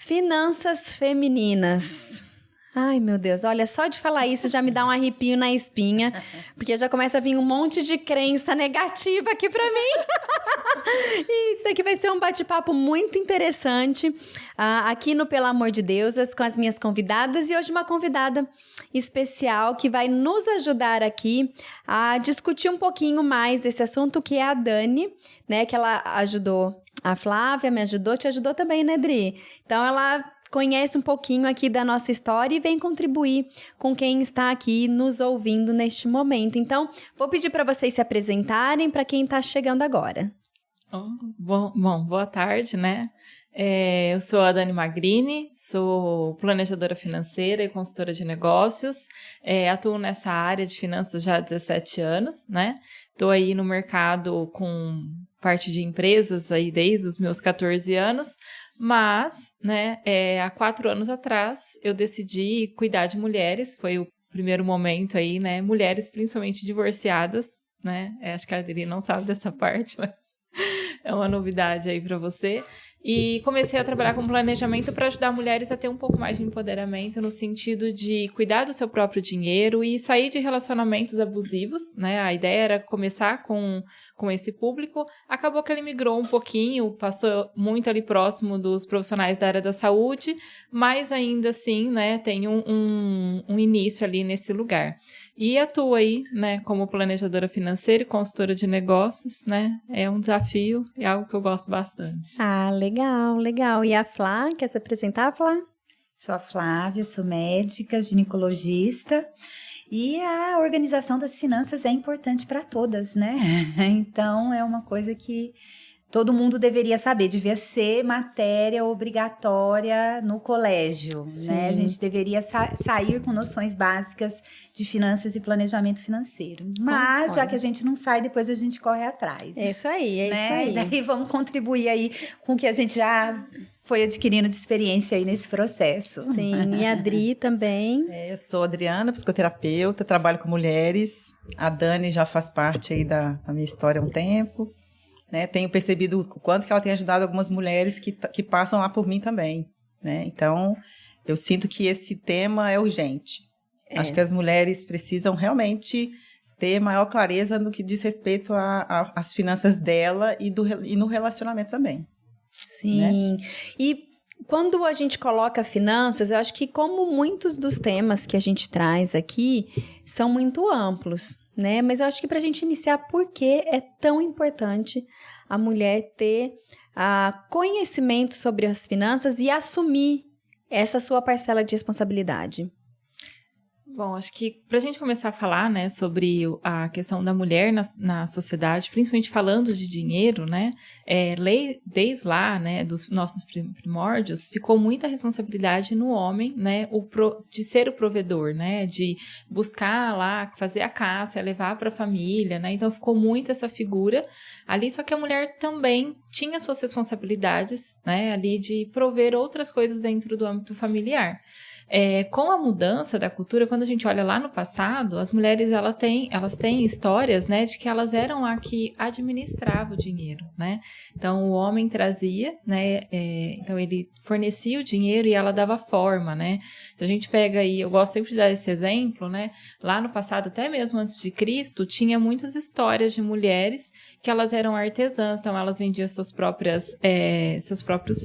Finanças femininas. Ai, meu Deus, olha, só de falar isso já me dá um arrepio na espinha, porque já começa a vir um monte de crença negativa aqui pra mim. E isso daqui vai ser um bate-papo muito interessante, aqui no Pelo Amor de Deusas, com as minhas convidadas, e hoje uma convidada especial que vai nos ajudar aqui a discutir um pouquinho mais esse assunto, que é a Dani, né, que ela ajudou a Flávia, me ajudou, te ajudou também, né, Dri? Então, ela conhece um pouquinho aqui da nossa história e vem contribuir com quem está aqui nos ouvindo neste momento. Então, vou pedir para vocês se apresentarem para quem está chegando agora. Bom, boa tarde, né? Eu sou a Dani Magrini, sou planejadora financeira e consultora de negócios, atuo nessa área de finanças já há 17 anos, né? Estou aí no mercado com parte de empresas aí desde os meus 14 anos, mas, né, há 4 anos atrás eu decidi cuidar de mulheres, foi o primeiro momento aí, né, mulheres principalmente divorciadas, né, acho que a Adri não sabe dessa parte, mas é uma novidade aí para você. E comecei a trabalhar com planejamento para ajudar mulheres a ter um pouco mais de empoderamento no sentido de cuidar do seu próprio dinheiro e sair de relacionamentos abusivos, né? A ideia era começar com esse público. Acabou que ele migrou um pouquinho, passou muito ali próximo dos profissionais da área da saúde, mas ainda assim, né, tem um início ali nesse lugar. E atuo aí, né, como planejadora financeira e consultora de negócios, né? É um desafio, é algo que eu gosto bastante. Ah, legal, legal. E a Flá, quer se apresentar, Flá? Sou a Flávia, sou médica, ginecologista e a organização das finanças é importante para todas, né? Então, é uma coisa que todo mundo deveria saber, devia ser matéria obrigatória no colégio, né? A gente deveria sair com noções básicas de finanças e planejamento financeiro. Mas, Concordo. já que a gente não sai, depois a gente corre atrás. É isso aí, né? isso aí. E daí vamos contribuir aí com o que a gente já foi adquirindo de experiência aí nesse processo. Sim, e a Adri também. Eu sou Adriana, psicoterapeuta, trabalho com mulheres. A Dani já faz parte aí da minha história há um tempo. Né, tenho percebido o quanto que ela tem ajudado algumas mulheres que passam lá por mim também, né? Então, eu sinto que esse tema é urgente. Acho que as mulheres precisam realmente ter maior clareza no que diz respeito às finanças dela e no relacionamento também. Sim, né? E quando a gente coloca finanças, eu acho que como muitos dos temas que a gente traz aqui são muito amplos, né? Mas eu acho que para a gente iniciar, por que é tão importante a mulher ter conhecimento sobre as finanças e assumir essa sua parcela de responsabilidade? Bom, acho que para a gente começar a falar, né, sobre a questão da mulher na sociedade, principalmente falando de dinheiro, né, desde lá, né, dos nossos primórdios, ficou muita responsabilidade no homem, né, de ser o provedor, né, de buscar lá, fazer a caça, levar para a família, né, então ficou muito essa figura ali, só que a mulher também tinha suas responsabilidades, né, ali de prover outras coisas dentro do âmbito familiar. Com a mudança da cultura, quando a gente olha lá no passado, as mulheres elas têm histórias, né, de que elas eram a que administrava o dinheiro, né? Então o homem trazia, né, então ele fornecia o dinheiro e ela dava forma, né? Se a gente pega aí, eu gosto sempre de dar esse exemplo, né? Lá no passado, até mesmo antes de Cristo, tinha muitas histórias de mulheres que elas eram artesãs, então elas vendiam seus próprios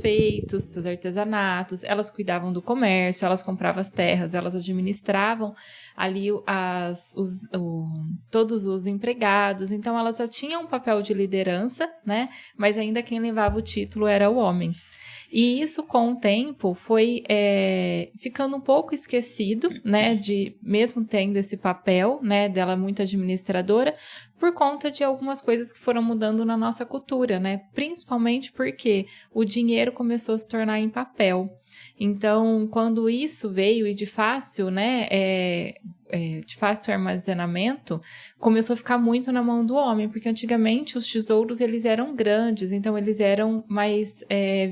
feitos, seus artesanatos, elas cuidavam do comércio, elas compravam as terras, elas administravam ali todos os empregados, então elas já tinham um papel de liderança, né? Mas ainda quem levava o título era o homem. E isso, com o tempo, foi ficando um pouco esquecido, né, mesmo tendo esse papel, né, dela muito administradora, por conta de algumas coisas que foram mudando na nossa cultura, né, principalmente porque o dinheiro começou a se tornar em papel. Então, quando isso veio e de fácil, né, de fácil armazenamento, começou a ficar muito na mão do homem, porque antigamente os tesouros eles eram grandes, então eles eram mais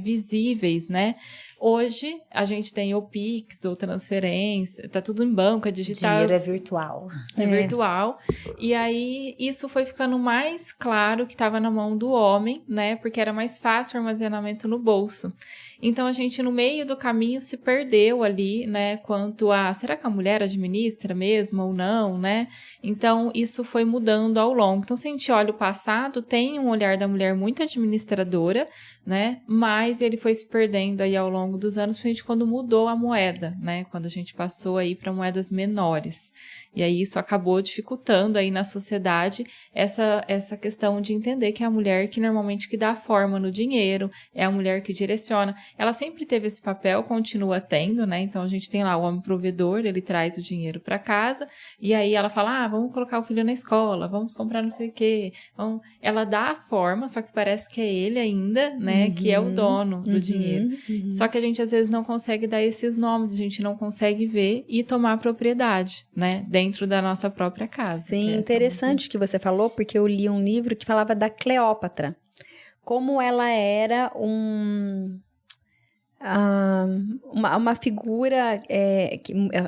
visíveis, né? Hoje, a gente tem o Pix, ou transferência, tá tudo em banco, é digital. Dinheiro é virtual. É virtual. E aí, isso foi ficando mais claro que estava na mão do homem, né? Porque era mais fácil o armazenamento no bolso. Então, a gente, no meio do caminho, se perdeu ali, né, quanto a, será que a mulher administra mesmo ou não, né? Então, isso foi mudando ao longo. Então, se a gente olha o passado, tem um olhar da mulher muito administradora, né? Mas ele foi se perdendo aí ao longo dos anos, principalmente quando mudou a moeda, né? Quando a gente passou aí para moedas menores. E aí isso acabou dificultando aí na sociedade essa questão de entender que é a mulher que normalmente que dá forma no dinheiro, é a mulher que direciona. Ela sempre teve esse papel, continua tendo, né? Então a gente tem lá o homem provedor, ele traz o dinheiro para casa, e aí ela fala, vamos colocar o filho na escola, vamos comprar não sei o quê. Então, ela dá a forma, só que parece que é ele ainda, né? Que é o dono do dinheiro. Só que a gente às vezes não consegue dar esses nomes, a gente não consegue ver e tomar propriedade, né? Dentro da nossa própria casa. Sim, interessante que você falou, porque eu li um livro que falava da Cleópatra. Como ela era uma figura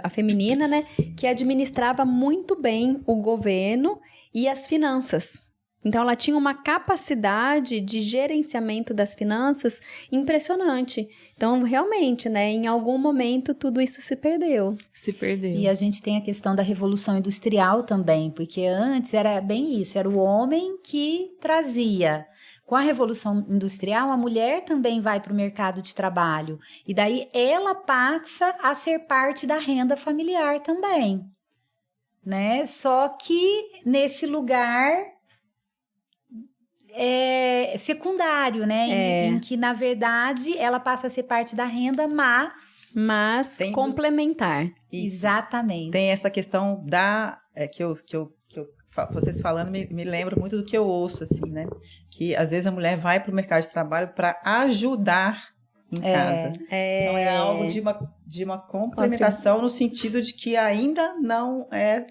a feminina, né? Que administrava muito bem o governo e as finanças. Então, ela tinha uma capacidade de gerenciamento das finanças impressionante. Então, realmente, né, em algum momento, tudo isso se perdeu. Se perdeu. E a gente tem a questão da Revolução Industrial também, porque antes era bem isso, era o homem que trazia. Com a Revolução Industrial, a mulher também vai para o mercado de trabalho. E daí, ela passa a ser parte da renda familiar também. Né? Só que, nesse lugar... secundário, né? Em que, na verdade, ela passa a ser parte da renda, mas complementar. Isso. Exatamente. Tem essa questão vocês falando me lembra muito do que eu ouço, assim, né? Que às vezes a mulher vai para o mercado de trabalho para ajudar em casa. Não é algo de uma complementação no sentido de que ainda não é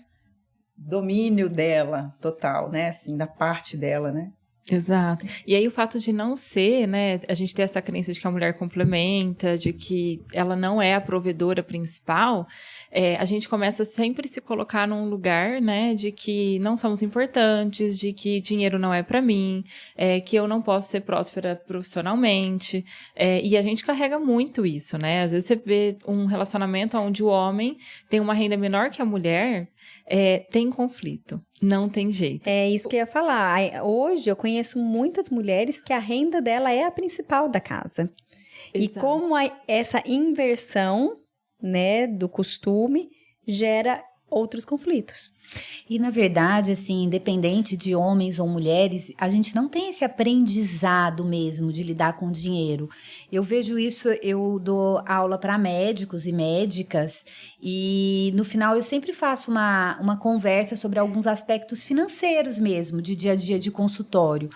domínio dela total, né? Assim, da parte dela, né? Exato. E aí o fato de não ser, né, a gente ter essa crença de que a mulher complementa, de que ela não é a provedora principal, a gente começa sempre a se colocar num lugar, né, de que não somos importantes, de que dinheiro não é para mim, que eu não posso ser próspera profissionalmente, e a gente carrega muito isso, né, às vezes você vê um relacionamento onde o homem tem uma renda menor que a mulher, tem conflito, não tem jeito. É isso que eu ia falar. Hoje eu conheço muitas mulheres que a renda dela é a principal da casa. Exato. E como essa inversão, né, do costume gera outros conflitos. E, na verdade, assim, independente de homens ou mulheres, a gente não tem esse aprendizado mesmo de lidar com dinheiro. Eu vejo isso, eu dou aula para médicos e médicas e, no final, eu sempre faço uma conversa sobre alguns aspectos financeiros mesmo, de dia a dia de consultório.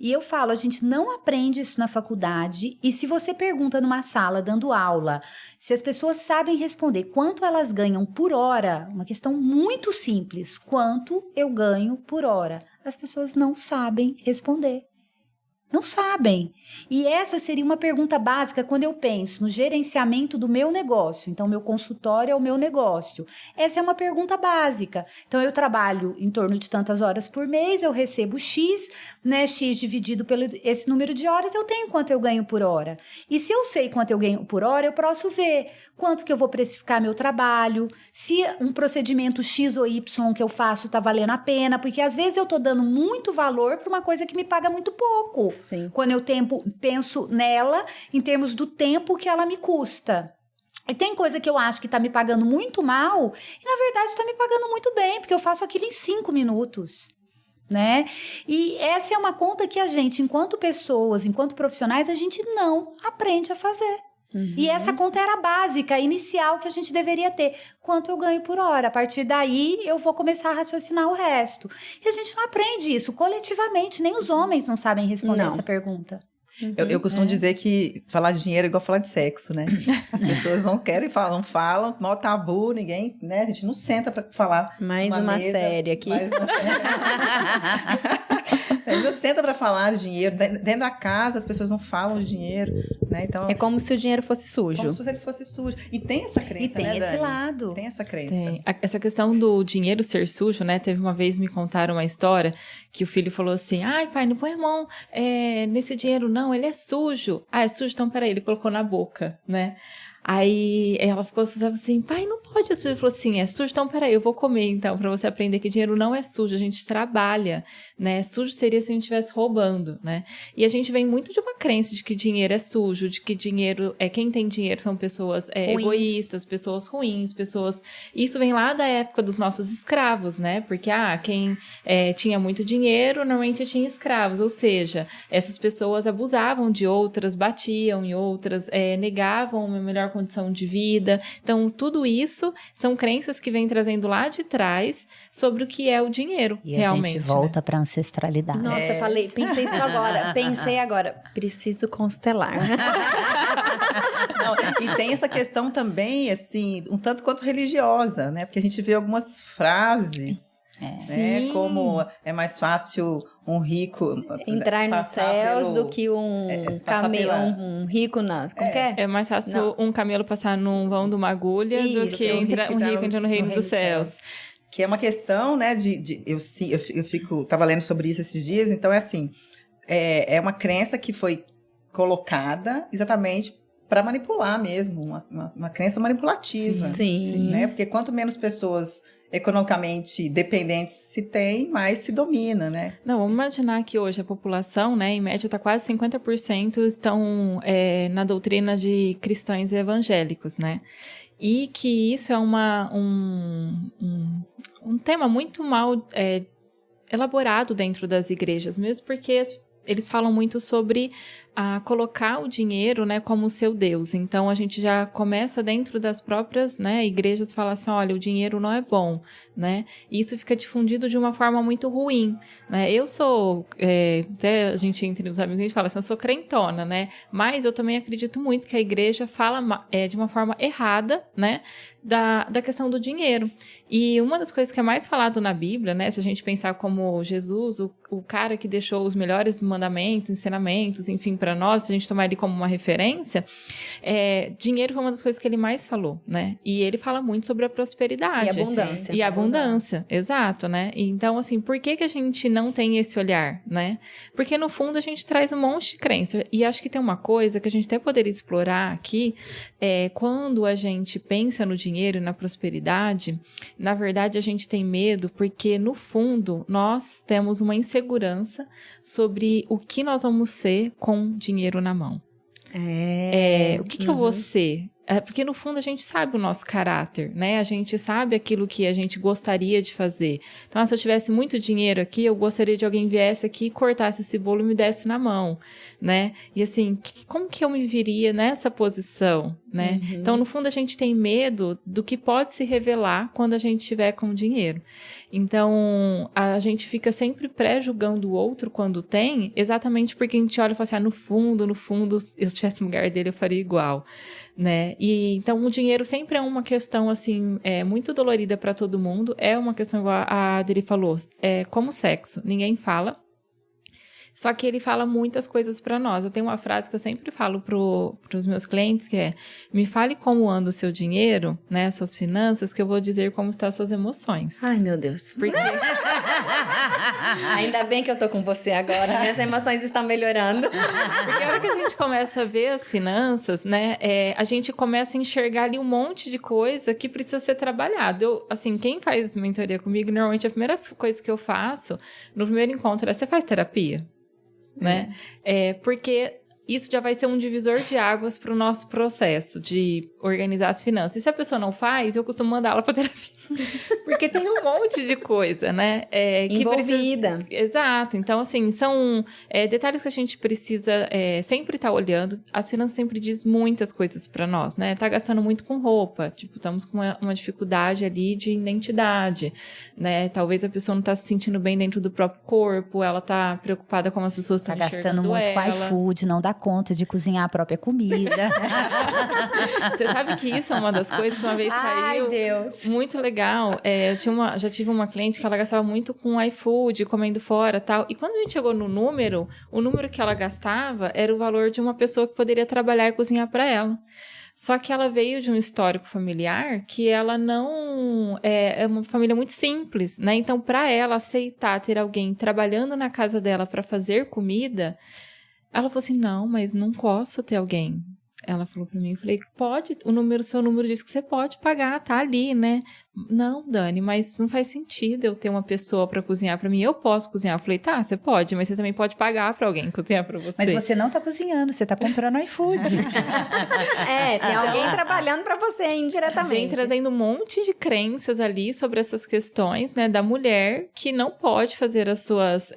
E eu falo, a gente não aprende isso na faculdade e se você pergunta numa sala dando aula, se as pessoas sabem responder quanto elas ganham por hora, uma questão muito simples, quanto eu ganho por hora? As pessoas não sabem responder. Não sabem. E essa seria uma pergunta básica quando eu penso no gerenciamento do meu negócio. Então, meu consultório é o meu negócio. Essa é uma pergunta básica. Então, eu trabalho em torno de tantas horas por mês, eu recebo X, né? X dividido pelo esse número de horas, eu tenho quanto eu ganho por hora. E se eu sei quanto eu ganho por hora, eu posso ver quanto que eu vou precificar meu trabalho, se um procedimento X ou Y que eu faço está valendo a pena, porque às vezes eu estou dando muito valor para uma coisa que me paga muito pouco. Sim. Quando eu penso nela em termos do tempo que ela me custa. E tem coisa que eu acho que tá me pagando muito mal e, na verdade, tá me pagando muito bem, porque eu faço aquilo em 5 minutos, né? E essa é uma conta que a gente, enquanto pessoas, enquanto profissionais, a gente não aprende a fazer. Uhum. E essa conta era a básica, a inicial que a gente deveria ter. Quanto eu ganho por hora? A partir daí, eu vou começar a raciocinar o resto. E a gente não aprende isso coletivamente. Nem os homens não sabem responder essa pergunta. Uhum. Eu costumo dizer que falar de dinheiro é igual falar de sexo, né? As pessoas não querem falar, não falam, maior tabu, ninguém, né? A gente não senta para falar. Mais uma série aqui. Mais uma série. Eles não sentam para falar de dinheiro. Dentro da casa, as pessoas não falam de dinheiro, né? Então, É como se o dinheiro fosse sujo. como se ele fosse sujo. E tem essa crença, E tem né, esse Dani? lado. Tem essa crença. Tem. Essa questão do dinheiro ser sujo, né? Teve uma vez me contaram uma história que o filho falou assim: ai, pai, não põe a mão nesse dinheiro, não, ele é sujo. Ah, é sujo? Então peraí, ele colocou na boca, né? Aí ela ficou assim, pai, não pode. Ele falou assim, é sujo? Então peraí, eu vou comer então, pra você aprender que dinheiro não é sujo, a gente trabalha, né? Sujo seria se a gente estivesse roubando, né? E a gente vem muito de uma crença de que dinheiro é sujo, de que dinheiro, quem tem dinheiro são pessoas egoístas, pessoas ruins, pessoas... Isso vem lá da época dos nossos escravos, né? Porque, quem tinha muito dinheiro, normalmente tinha escravos, ou seja, essas pessoas abusavam de outras, batiam em outras, negavam uma melhor condição de vida. Então, tudo isso são crenças que vêm trazendo lá de trás sobre o que é o dinheiro, E realmente. a gente volta para ancestralidade. Nossa, pensei isso agora. Pensei agora, preciso constelar. Não, e tem essa questão também, assim, um tanto quanto religiosa, né? Porque a gente vê algumas frases, né? Sim. Como é mais fácil um rico Entrar nos passar céus pelo- do que um passar camelo, pela- um rico na... Como que é? É mais fácil Não. um camelo passar num vão de uma agulha do Isso, que um rico um rico entrar no reino dos céus. Que é uma questão, né, tava lendo sobre isso esses dias, então é assim, é uma crença que foi colocada exatamente para manipular mesmo, uma crença manipulativa. Sim. Né? Porque quanto menos pessoas economicamente dependentes se tem, mais se domina, né? Não, vamos imaginar que hoje a população, né, em média, está quase 50% estão na doutrina de cristãos evangélicos, né? E que isso é um tema muito mal elaborado dentro das igrejas, mesmo porque eles falam muito sobre colocar o dinheiro, né, como seu Deus. Então, a gente já começa dentro das próprias, né, igrejas falar assim, olha, o dinheiro não é bom, né? E isso fica difundido de uma forma muito ruim, né? Eu sou, até a gente entre os amigos, a gente fala assim, eu sou crentona, né? Mas eu também acredito muito que a igreja fala de uma forma errada, né, da questão do dinheiro. E uma das coisas que é mais falado na Bíblia, né, se a gente pensar como Jesus, o cara que deixou os melhores mandamentos, ensinamentos, enfim, para nós, se a gente tomar ele como uma referência, dinheiro foi uma das coisas que ele mais falou, né? E ele fala muito sobre a prosperidade. E abundância. E abundância, exato, né? Então, assim, por que a gente não tem esse olhar, né? Porque, no fundo, a gente traz um monte de crença. E acho que tem uma coisa que a gente até poderia explorar aqui, quando a gente pensa no dinheiro e na prosperidade, na verdade, a gente tem medo porque, no fundo, nós temos uma insegurança sobre o que nós vamos ser com dinheiro na mão. O que eu vou ser? Porque, no fundo, a gente sabe o nosso caráter, né? A gente sabe aquilo que a gente gostaria de fazer. Então, se eu tivesse muito dinheiro aqui, eu gostaria de alguém viesse aqui, cortasse esse bolo e me desse na mão, né? E, assim, como que eu me viria nessa posição, né? Então, no fundo, a gente tem medo do que pode se revelar quando a gente estiver com dinheiro. Então, a gente fica sempre pré-julgando o outro quando tem, exatamente porque a gente olha e fala assim, no fundo, se eu estivesse no lugar dele, eu faria igual, né? E então o dinheiro sempre é uma questão assim, muito dolorida para todo mundo, é uma questão igual a Adri falou, como sexo, ninguém fala. Só que ele fala muitas coisas para nós. Eu tenho uma frase que eu sempre falo pros meus clientes, que é, me fale como anda o seu dinheiro, né, suas finanças, que eu vou dizer como estão as suas emoções. Ai, meu Deus. Porque Ainda bem que eu tô com você agora. Minhas emoções estão melhorando. Porque a hora que a gente começa a ver as finanças, né, a gente começa a enxergar ali um monte de coisa que precisa ser trabalhado. Assim, quem faz mentoria comigo, normalmente a primeira coisa que eu faço no primeiro encontro você faz terapia? Né? Porque isso já vai ser um divisor de águas para o nosso processo de organizar as finanças. E se a pessoa não faz, eu costumo mandar ela para terapia. Porque tem um monte de coisa, né? Envolvida. Exato. Então, assim, são detalhes que a gente precisa sempre estar olhando. As finanças sempre diz muitas coisas para nós, né? Tá gastando muito com roupa. Tipo, estamos com uma dificuldade ali de identidade, né? Talvez a pessoa não tá se sentindo bem dentro do próprio corpo. Ela tá preocupada como as pessoas estão Tá enxergando gastando muito ela. com iFood, não dá conta de cozinhar a própria comida. Você sabe que isso é uma das coisas que uma vez saiu. Ai, Deus. Muito legal. Já tive uma cliente que ela gastava muito com iFood, comendo fora e tal. E quando a gente chegou no número, o número que ela gastava era o valor de uma pessoa que poderia trabalhar e cozinhar para ela. Só que ela veio de um histórico familiar que ela não... É uma família muito simples, né? Então, para ela aceitar ter alguém trabalhando na casa dela para fazer comida, ela falou assim, não, mas não posso ter alguém. Ela falou para mim, eu falei, pode, seu número diz que você pode pagar, tá ali, né? Não, Dani, mas não faz sentido eu ter uma pessoa para cozinhar para mim, eu posso cozinhar. Eu falei, tá, você pode, mas você também pode pagar para alguém cozinhar para você. Mas você não tá cozinhando, você tá comprando iFood. Tem alguém trabalhando para você indiretamente. Vem trazendo um monte de crenças ali sobre essas questões, né, da mulher que não pode fazer as suas...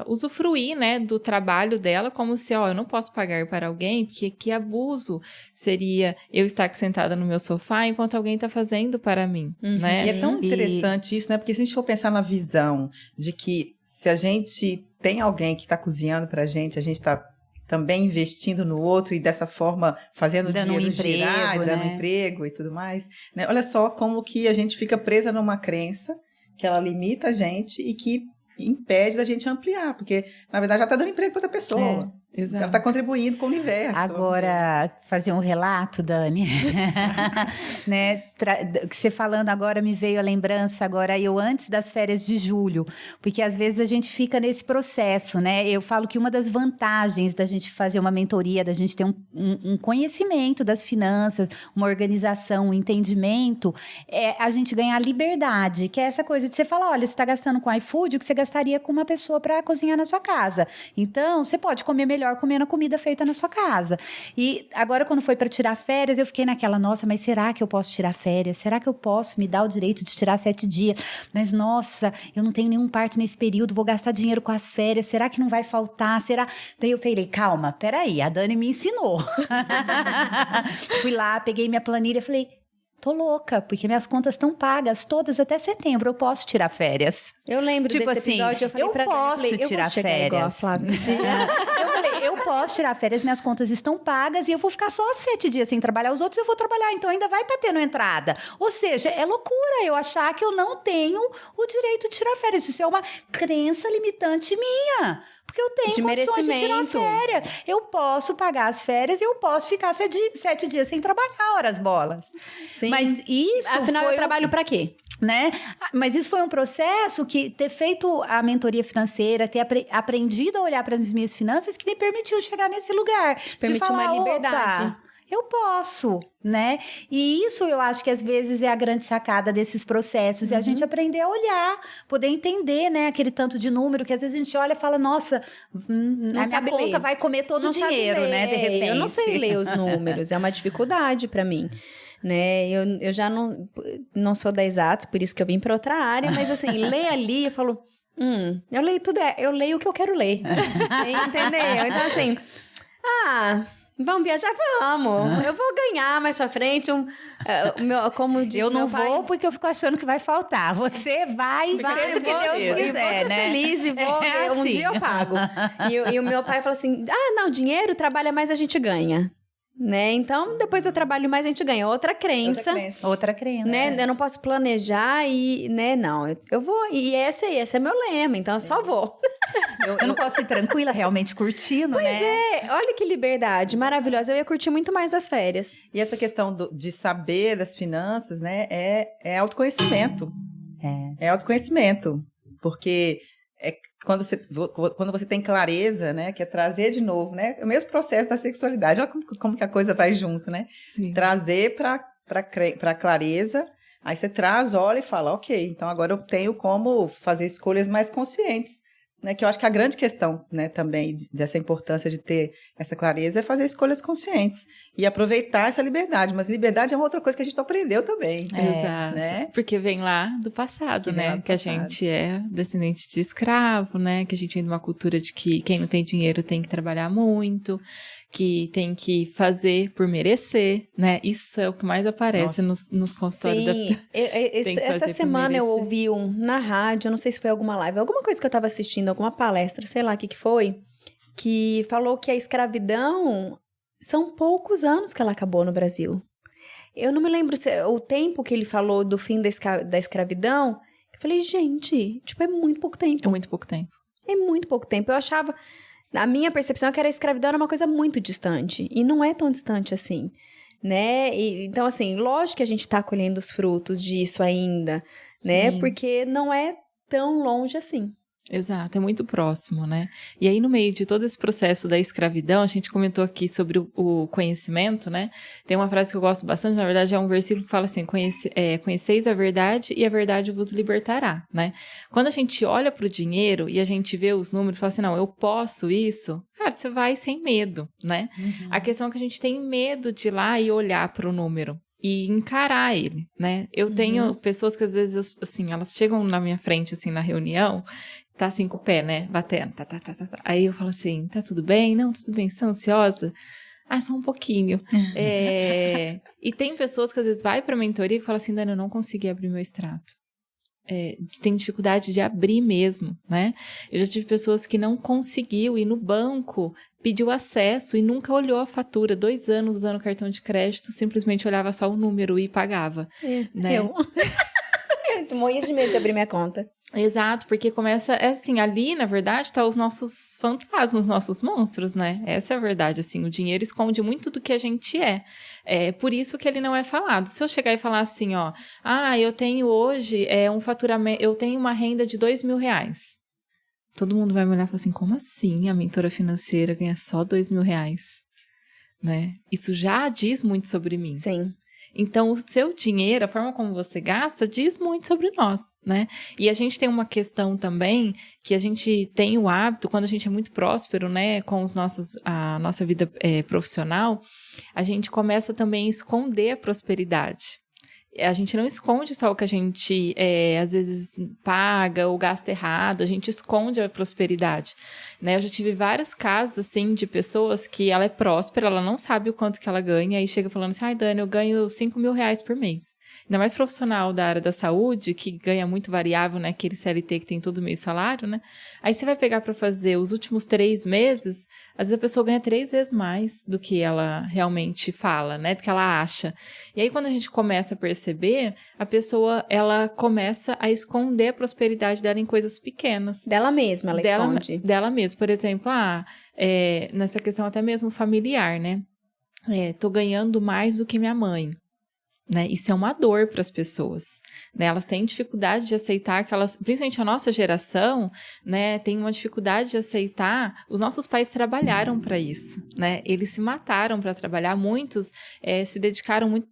usufruir, né, do trabalho dela como se, eu não posso pagar para alguém, porque que abuso seria eu estar aqui sentada no meu sofá enquanto alguém está fazendo para mim, né? E é tão interessante isso, né, porque se a gente for pensar na visão de que se a gente tem alguém que está cozinhando para a gente está também investindo no outro e dessa forma fazendo o dinheiro girar, dando emprego e tudo mais, né? Olha só como que a gente fica presa numa crença que ela limita a gente e que impede da gente ampliar, porque, na verdade, já está dando emprego para outra pessoa. Exato. Ela está contribuindo com o universo. Agora, fazer um relato, Dani, né? Que você falando agora me veio a lembrança, agora eu antes das férias de julho, porque às vezes a gente fica nesse processo, né? Eu falo que uma das vantagens da gente fazer uma mentoria, da gente ter um conhecimento das finanças, uma organização, um entendimento, é a gente ganhar liberdade, que é essa coisa de você falar, olha, você está gastando com iFood o que você gastaria com uma pessoa para cozinhar na sua casa. Então, você pode comer melhor comendo a comida feita na sua casa. E agora, quando foi para tirar férias, eu fiquei naquela, nossa, mas será que eu posso tirar férias? Será que eu posso me dar o direito de tirar 7 dias? Mas, nossa, eu não tenho nenhum parto nesse período, vou gastar dinheiro com as férias, será que não vai faltar? Será? Daí eu falei, calma, peraí, a Dani me ensinou. Fui lá, peguei minha planilha e falei, tô louca, porque minhas contas estão pagas todas até setembro, eu posso tirar férias. Eu lembro desse episódio, eu falei pra Dani, posso tirar férias. Igual a Flávia. Eu falei, eu posso tirar férias, minhas contas estão pagas e eu vou ficar só 7 dias sem trabalhar, os outros eu vou trabalhar, então ainda vai estar tendo entrada. Ou seja, é loucura eu achar que eu não tenho o direito de tirar férias. Isso é uma crença limitante minha. Porque eu tenho condições de tirar férias. Eu posso pagar as férias e eu posso ficar 7 dias sem trabalhar, horas bolas. Sim. Mas isso afinal, eu trabalho pra quê? Né? Mas isso foi um processo que ter feito a mentoria financeira, ter aprendido a olhar para as minhas finanças, que me permitiu chegar nesse lugar. Permitiu de falar, uma liberdade. Eu posso, né? E isso eu acho que às vezes é a grande sacada desses processos, é a gente aprender a olhar, poder entender, né? Aquele tanto de número que às vezes a gente olha e fala, nossa, a minha conta vai comer todo o dinheiro, né? De repente. Eu não sei ler os números, é uma dificuldade para mim. Né? Eu já não sou da exatas, por isso que eu vim para outra área, mas assim, ler ali, eu falo, eu leio tudo, eu leio o que eu quero ler. Entendeu? Então assim, vamos viajar? Vamos. Eu vou ganhar mais pra frente. Como disse eu não meu pai, vou porque eu fico achando que vai faltar. Você vai, seja o que Deus quiser, né? Feliz e vou. Um dia eu pago. E o meu pai falou assim, não, dinheiro, trabalha mais, a gente ganha. Né? Então, depois eu trabalho mais, a gente ganha. Outra crença. Né? Eu não posso planejar e, né? Não, eu vou. E esse é meu lema, então eu só vou. Eu não posso ir tranquila, realmente curtindo, pois né? Olha que liberdade maravilhosa. Eu ia curtir muito mais as férias. E essa questão de saber das finanças, né? É autoconhecimento. É autoconhecimento. Porque quando você tem clareza, né? Que é trazer de novo, né? O mesmo processo da sexualidade. Olha como que a coisa vai junto, né? Sim. Trazer para clareza. Aí você traz, olha e fala, ok, então agora eu tenho como fazer escolhas mais conscientes. Né, que eu acho que a grande questão, né, também dessa importância de ter essa clareza é fazer escolhas conscientes e aproveitar essa liberdade. Mas liberdade é uma outra coisa que a gente não aprendeu também. Exato. Né? Porque vem lá do passado, né? Que a gente é descendente de escravo, né? Que a gente vem de uma cultura de que quem não tem dinheiro tem que trabalhar muito, que tem que fazer por merecer, né? Isso é o que mais aparece nos consultórios. Sim, essa semana eu ouvi na rádio, eu não sei se foi alguma live, alguma coisa que eu estava assistindo, alguma palestra, sei lá o que foi, que falou que a escravidão são poucos anos que ela acabou no Brasil. Eu não me lembro o tempo que ele falou do fim da escravidão. Eu falei, gente, tipo, é muito pouco tempo. É muito pouco tempo. É muito pouco tempo. Eu achava, a minha percepção é que a escravidão era uma coisa muito distante. E não é tão distante assim, né? Então, assim, lógico que a gente tá colhendo os frutos disso ainda, né? Porque não é tão longe assim. Exato, é muito próximo, né? E aí, no meio de todo esse processo da escravidão, a gente comentou aqui sobre o conhecimento, né? Tem uma frase que eu gosto bastante, na verdade, é um versículo que fala assim, conheceis a verdade e a verdade vos libertará, né? Quando a gente olha para o dinheiro e a gente vê os números e fala assim, não, eu posso isso, cara, você vai sem medo, né? A questão é que a gente tem medo de ir lá e olhar para o número e encarar ele, né? Eu tenho pessoas que às vezes, assim, elas chegam na minha frente, assim, na reunião, tá assim com o pé, né? Batendo, tá. Aí eu falo assim, tá tudo bem? Não, tudo bem, você tá ansiosa? Ah, só um pouquinho. E tem pessoas que às vezes vai pra mentoria e falam assim, Dani, eu não consegui abrir meu extrato. Tem dificuldade de abrir mesmo, né? Eu já tive pessoas que não conseguiu ir no banco, pediu acesso e nunca olhou a fatura. 2 anos usando cartão de crédito, simplesmente olhava só o número e pagava. Né? Eu morria de medo de abrir minha conta. Exato, porque começa, assim, ali, na verdade, tá os nossos fantasmas, os nossos monstros, né? Essa é a verdade, assim, o dinheiro esconde muito do que a gente é. É por isso que ele não é falado. Se eu chegar e falar assim, ó, eu tenho hoje um faturamento, eu tenho uma renda de R$2.000. Todo mundo vai me olhar e falar assim, como assim a mentora financeira ganha só R$2.000? Né? Isso já diz muito sobre mim. Sim. Então, o seu dinheiro, a forma como você gasta, diz muito sobre nós, né? E a gente tem uma questão também, que a gente tem o hábito, quando a gente é muito próspero, né, com a nossa vida profissional, a gente começa também a esconder a prosperidade. A gente não esconde só o que a gente, às vezes, paga ou gasta errado, a gente esconde a prosperidade, né? Eu já tive vários casos, assim, de pessoas que ela é próspera, ela não sabe o quanto que ela ganha, aí chega falando assim, Dani, eu ganho R$5.000 por mês. Ainda mais profissional da área da saúde, que ganha muito variável, né? Aquele CLT que tem todo mês salário, né? Aí você vai pegar para fazer os últimos 3 meses, às vezes a pessoa ganha 3 vezes mais do que ela realmente fala, né? Do que ela acha. E aí, quando a gente começa a perceber, a pessoa, ela começa a esconder a prosperidade dela em coisas pequenas. Dela mesma, ela esconde. Dela mesma. Por exemplo, nessa questão até mesmo familiar, né? Tô ganhando mais do que minha mãe. Né? Isso é uma dor para as pessoas, né? Elas têm dificuldade de aceitar que elas, principalmente a nossa geração, né, tem uma dificuldade de aceitar. Os nossos pais trabalharam para isso, né? Eles se mataram para trabalhar, muitos se dedicaram muito,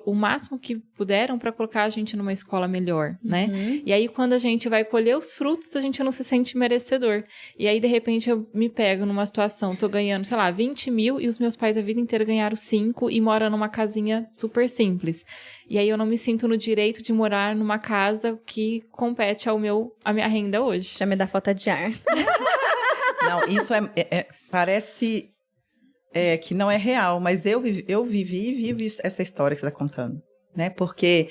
o máximo que puderam para colocar a gente numa escola melhor, né? E aí quando a gente vai colher os frutos, a gente não se sente merecedor. E aí de repente eu me pego numa situação, tô ganhando, sei lá, 20 mil e os meus pais a vida inteira ganharam 5 e moram numa casinha super simples. E aí eu não me sinto no direito de morar numa casa que compete a minha renda hoje. Já me dá falta de ar. Não, isso parece que não é real, mas eu vivi e vivo essa história que você está contando, né? Porque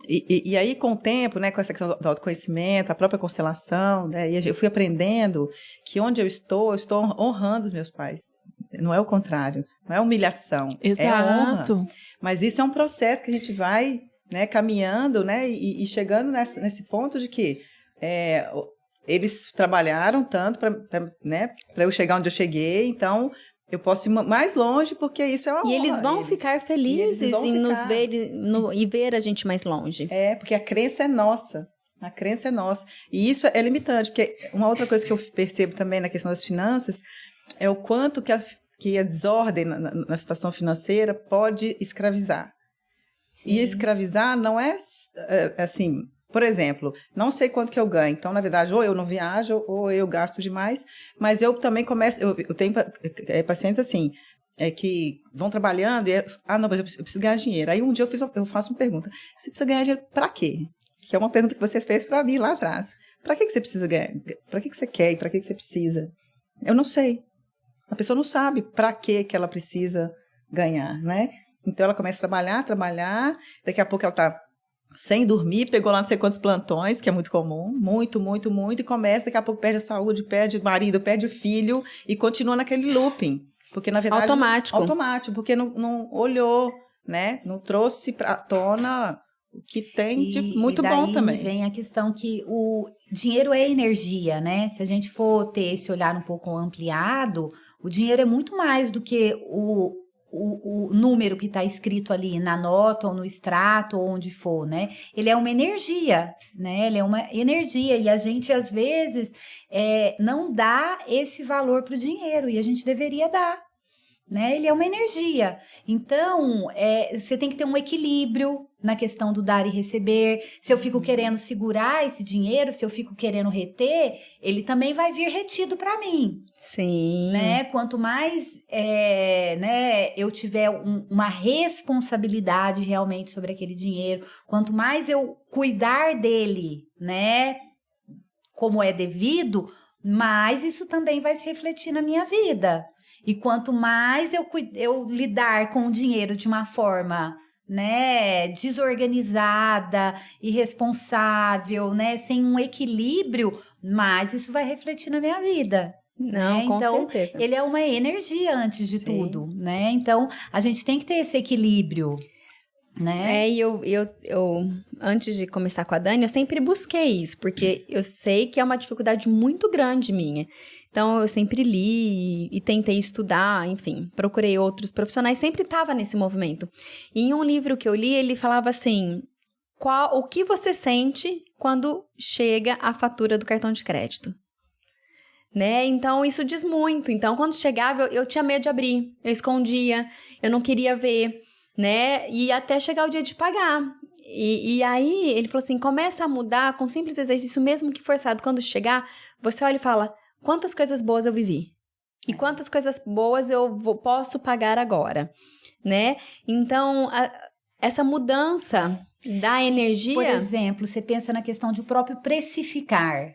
e aí com o tempo, né, com essa questão do autoconhecimento, a própria constelação, né, e eu fui aprendendo que onde eu estou honrando os meus pais. Não é o contrário, não é humilhação, Exato. É honra. Mas isso é um processo que a gente vai, né, caminhando, né, e chegando nesse ponto de que eles trabalharam tanto para eu chegar onde eu cheguei, então eu posso ir mais longe porque isso é uma honra. E eles vão ficar felizes em nos ver e ver a gente mais longe. Porque a crença é nossa. A crença é nossa. E isso é limitante, porque uma outra coisa que eu percebo também na questão das finanças é o quanto que a desordem na situação financeira pode escravizar. Sim. E escravizar não é assim, por exemplo, não sei quanto que eu ganho, então, na verdade, ou eu não viajo, ou eu gasto demais, mas eu também eu tenho pacientes assim, que vão trabalhando e não, mas eu preciso ganhar dinheiro. Aí um dia eu faço uma pergunta, você precisa ganhar dinheiro para quê? Que é uma pergunta que vocês fez para mim lá atrás. Para que você precisa ganhar? Para que você quer? Para que você precisa? Eu não sei. A pessoa não sabe para que ela precisa ganhar, né? Então, ela começa a trabalhar, daqui a pouco ela está sem dormir, pegou lá não sei quantos plantões, que é muito comum, muito, e começa, daqui a pouco perde a saúde, perde o marido, perde o filho, e continua naquele looping. Porque, na verdade... Automático, porque não olhou, né? Não trouxe pra tona o que tem de muito bom também. E daí vem a questão que o dinheiro é energia, né? Se a gente for ter esse olhar um pouco ampliado, o dinheiro é muito mais do que o número que está escrito ali na nota ou no extrato ou onde for, né? Ele é uma energia, né? Ele é uma energia e a gente, às vezes, não dá esse valor para o dinheiro e a gente deveria dar, né? Ele é uma energia. Então, você tem que ter um equilíbrio na questão do dar e receber. Se eu fico querendo segurar esse dinheiro, se eu fico querendo reter, ele também vai vir retido para mim. Sim. Né? Quanto mais né, eu tiver uma responsabilidade realmente sobre aquele dinheiro, quanto mais eu cuidar dele, né, como é devido, mais isso também vai se refletir na minha vida. E quanto mais eu lidar com o dinheiro de uma forma, né, desorganizada, irresponsável, né, sem um equilíbrio, mais isso vai refletir na minha vida. Não, né? com Então, certeza. ele é uma energia antes de tudo, né? Então, a gente tem que ter esse equilíbrio, né? E eu, antes de começar com a Dani, eu sempre busquei isso, porque eu sei que é uma dificuldade muito grande minha. Então, eu sempre li e tentei estudar, enfim, procurei outros profissionais, sempre estava nesse movimento. E em um livro que eu li, ele falava assim, o que você sente quando chega a fatura do cartão de crédito? Né? Então, isso diz muito. Então, quando chegava, eu tinha medo de abrir, eu escondia, eu não queria ver, né? E até chegar o dia de pagar. E aí, ele falou assim, começa a mudar com simples exercício, mesmo que forçado. Quando chegar, você olha e fala, quantas coisas boas eu vivi? E quantas coisas boas eu posso pagar agora? Né? Então, essa mudança da energia... Por exemplo, você pensa na questão de o próprio precificar.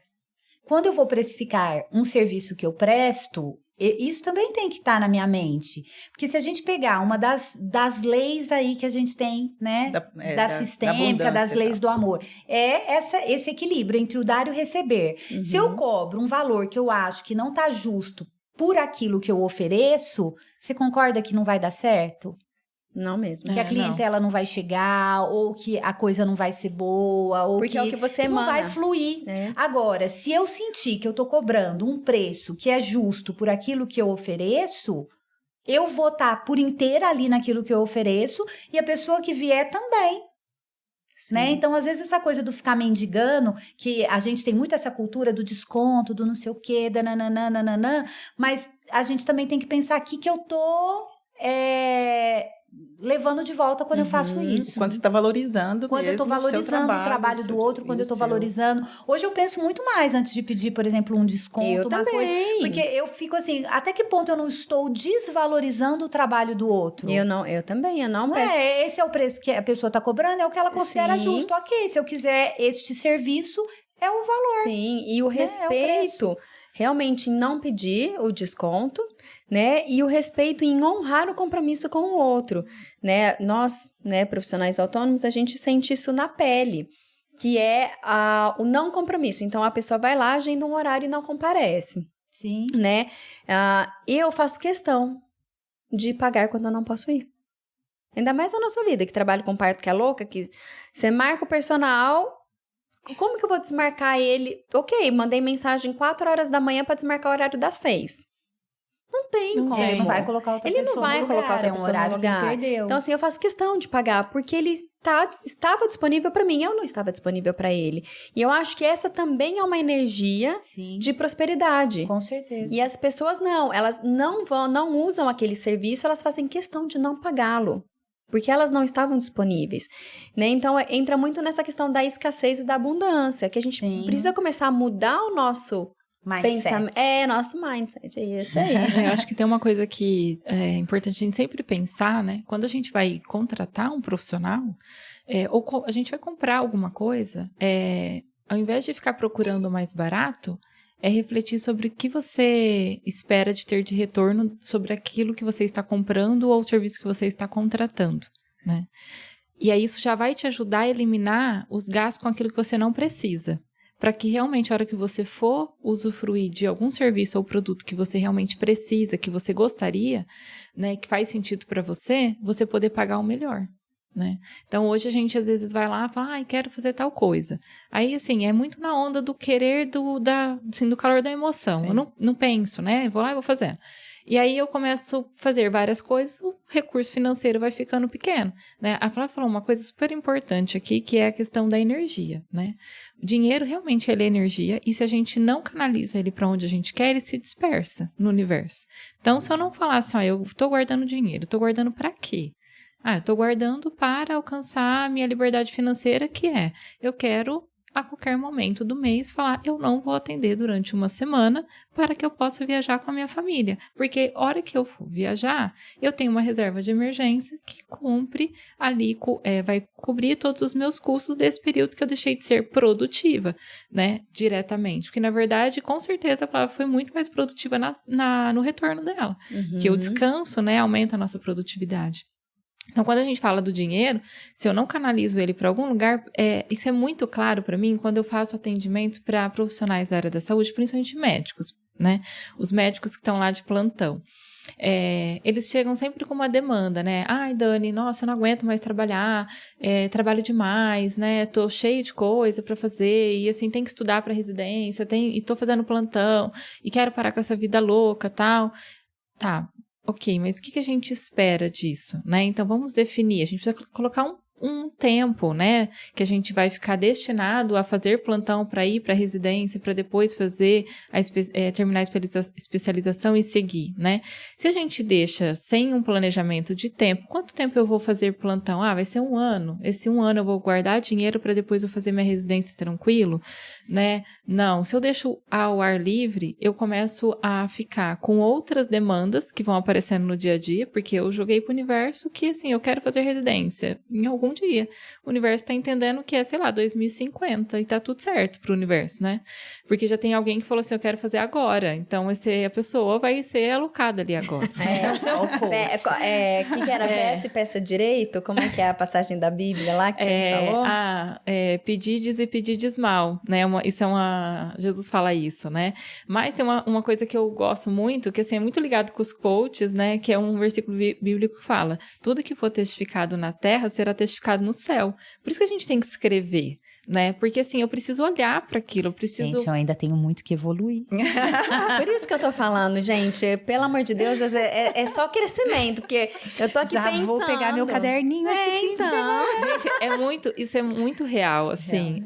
Quando eu vou precificar um serviço que eu presto, isso também tem que estar na minha mente. Porque se a gente pegar uma das leis aí que a gente tem, né? Da sistêmica, das leis do amor. Esse equilíbrio entre o dar e o receber. Uhum. Se eu cobro um valor que eu acho que não está justo por aquilo que eu ofereço, você concorda que não vai dar certo? Não mesmo. Que a clientela não vai chegar, ou que a coisa não vai ser boa, ou porque que é o que você emana. Não vai fluir. Agora, se eu sentir que eu tô cobrando um preço que é justo por aquilo que eu ofereço, eu vou estar por inteira ali naquilo que eu ofereço, e a pessoa que vier também. Né? Então, às vezes, essa coisa do ficar mendigando, que a gente tem muito essa cultura do desconto, do não sei o quê, da nananã, mas a gente também tem que pensar aqui que eu tô... levando de volta quando eu faço isso. Quando você está valorizando quando eu estou valorizando o trabalho do outro, quando eu estou valorizando. Hoje eu penso muito mais antes de pedir, por exemplo, um desconto, eu uma também. coisa. Porque eu fico assim, até que ponto eu não estou desvalorizando o trabalho do outro? Eu também, eu não peço. Esse é o preço que a pessoa está cobrando, é o que ela considera justo. Ok, se eu quiser este serviço, é o valor. Sim, e o respeito... realmente em não pedir o desconto, né? E o respeito em honrar o compromisso com o outro, né? Nós, né, profissionais autônomos, a gente sente isso na pele, que é o não compromisso. Então, a pessoa vai lá, agenda um horário e não comparece. Sim. Né? Eu faço questão de pagar quando eu não posso ir. Ainda mais na nossa vida, que trabalho com parto que é louca, que você marca o personal... Como que eu vou desmarcar ele? Ok, mandei mensagem 4 horas da manhã para desmarcar o horário das 6. Não tem como. Ele não vai colocar outra pessoa no lugar. Ele não vai colocar outra pessoa no lugar. Que ele perdeu. Então, assim, eu faço questão de pagar, porque ele estava disponível para mim, eu não estava disponível para ele. E eu acho que essa também é uma energia de prosperidade. Com certeza. E as pessoas elas não usam aquele serviço, elas fazem questão de não pagá-lo. Porque elas não estavam disponíveis, né? Então, entra muito nessa questão da escassez e da abundância, que a gente precisa começar a mudar o nosso pensamento. Nosso mindset, é isso aí. Eu acho que tem uma coisa que é importante a gente sempre pensar, né? Quando a gente vai contratar um profissional, ou a gente vai comprar alguma coisa, ao invés de ficar procurando o mais barato, é refletir sobre o que você espera de ter de retorno sobre aquilo que você está comprando ou o serviço que você está contratando, né? E aí isso já vai te ajudar a eliminar os gastos com aquilo que você não precisa. Para que realmente, a hora que você for usufruir de algum serviço ou produto que você realmente precisa, que você gostaria, né, que faz sentido para você poder pagar o melhor, né? Então, hoje a gente às vezes vai lá e fala, quero fazer tal coisa. Aí, assim, é muito na onda do querer, do calor da emoção. Sim. Eu não penso, né? Vou lá e vou fazer. E aí eu começo a fazer várias coisas, o recurso financeiro vai ficando pequeno, né? A Flávia falou uma coisa super importante aqui, que é a questão da energia, né? O dinheiro realmente ele é energia, e se a gente não canaliza ele para onde a gente quer, ele se dispersa no universo. Então, se eu não falar assim, eu estou guardando dinheiro, estou guardando para quê? Eu estou guardando para alcançar a minha liberdade financeira, que é, eu quero a qualquer momento do mês falar, eu não vou atender durante uma semana para que eu possa viajar com a minha família. Porque hora que eu for viajar, eu tenho uma reserva de emergência que cumpre ali, vai cobrir todos os meus custos desse período que eu deixei de ser produtiva, né, diretamente. Porque, na verdade, com certeza, a Flávia foi muito mais produtiva no retorno dela. Que o descanso, né, aumenta a nossa produtividade. Então, quando a gente fala do dinheiro, se eu não canalizo ele para algum lugar, isso é muito claro para mim quando eu faço atendimento para profissionais da área da saúde, principalmente médicos, né? Os médicos que estão lá de plantão. Eles chegam sempre com uma demanda, né? Dani, nossa, eu não aguento mais trabalhar, trabalho demais, né? Tô cheio de coisa para fazer e, assim, tem que estudar para residência, e tô fazendo plantão e quero parar com essa vida louca, tal. Tá. Ok, mas o que a gente espera disso, né? Então, vamos definir. A gente precisa colocar um tempo, né? Que a gente vai ficar destinado a fazer plantão para ir para a residência, para depois fazer, terminar a especialização e seguir, né? Se a gente deixa sem um planejamento de tempo, quanto tempo eu vou fazer plantão? Vai ser 1 ano. Esse 1 ano eu vou guardar dinheiro para depois eu fazer minha residência tranquilo, né? Não, se eu deixo ao ar livre, eu começo a ficar com outras demandas que vão aparecendo no dia a dia, porque eu joguei pro universo que, assim, eu quero fazer residência em algum dia. O universo está entendendo que é, 2050 e tá tudo certo pro universo, né? Porque já tem alguém que falou assim, eu quero fazer agora. Então, a pessoa vai ser alocada ali agora. Que era peça direito? Como é que é a passagem da Bíblia lá que você falou? Pedides e pedides mal, né? Jesus fala isso, né? Mas tem uma coisa que eu gosto muito, que, assim, é muito ligado com os coaches, né? Que é um versículo bíblico que fala, tudo que for testificado na terra será testificado no céu. Por isso que a gente tem que escrever, né? Porque, assim, eu preciso olhar para aquilo, Gente, eu ainda tenho muito que evoluir. Por isso que eu tô falando, gente, pelo amor de Deus, é só crescimento, porque eu tô aqui pensando. Já vou pegar meu caderninho esse fim de semana. Gente, isso é muito real, assim.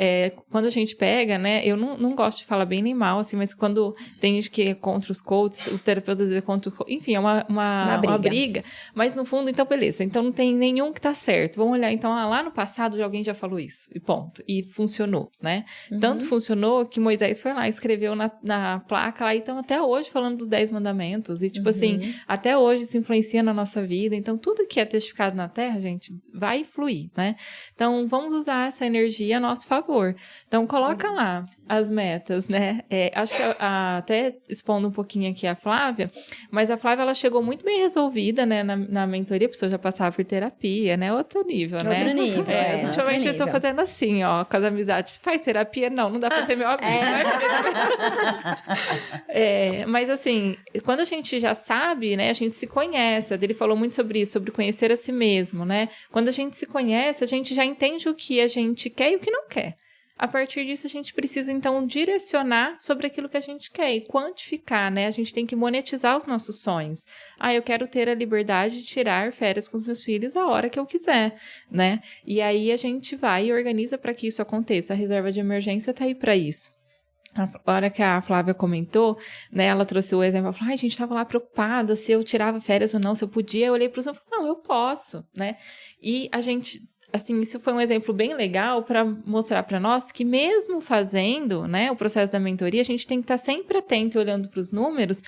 Quando a gente pega, né, eu não gosto de falar bem nem mal, assim, mas quando tem gente que é contra os coaches, os terapeutas é contra enfim, é uma briga. Mas, no fundo, então, beleza. Então, não tem nenhum que tá certo. Vamos olhar, então, lá no passado, alguém já falou isso, e ponto. E funcionou, né? Tanto funcionou que Moisés foi lá, escreveu na placa lá, e estão até hoje falando dos 10 mandamentos, e, tipo assim, até hoje isso influencia na nossa vida. Então, tudo que é testificado na Terra, gente, vai fluir, né? Então, vamos usar essa energia a nosso favor. Então, coloca lá as metas, né? Acho que até expondo um pouquinho aqui a Flávia, mas a Flávia, ela chegou muito bem resolvida, né, na mentoria, a pessoa já passava por terapia, né? Outro nível, né? Outro nível, ultimamente eu estou fazendo assim, ó, com as amizades. Faz terapia? Não dá pra ser meu amigo. Mas, assim, quando a gente já sabe, né, a gente se conhece. A dele falou muito sobre isso, sobre conhecer a si mesmo, né? Quando a gente se conhece, a gente já entende o que a gente quer e o que não quer. A partir disso, a gente precisa, então, direcionar sobre aquilo que a gente quer e quantificar, né? A gente tem que monetizar os nossos sonhos. Eu quero ter a liberdade de tirar férias com os meus filhos a hora que eu quiser, né? E aí, a gente vai e organiza para que isso aconteça. A reserva de emergência está aí para isso. A hora que a Flávia comentou, né, ela trouxe o exemplo, ela falou, a gente estava lá preocupada se eu tirava férias ou não, se eu podia. Eu olhei para os outros e falei, não, eu posso, né? E a gente... Assim, isso foi um exemplo bem legal para mostrar para nós que mesmo fazendo, né, o processo da mentoria, a gente tem que estar sempre atento e olhando para os números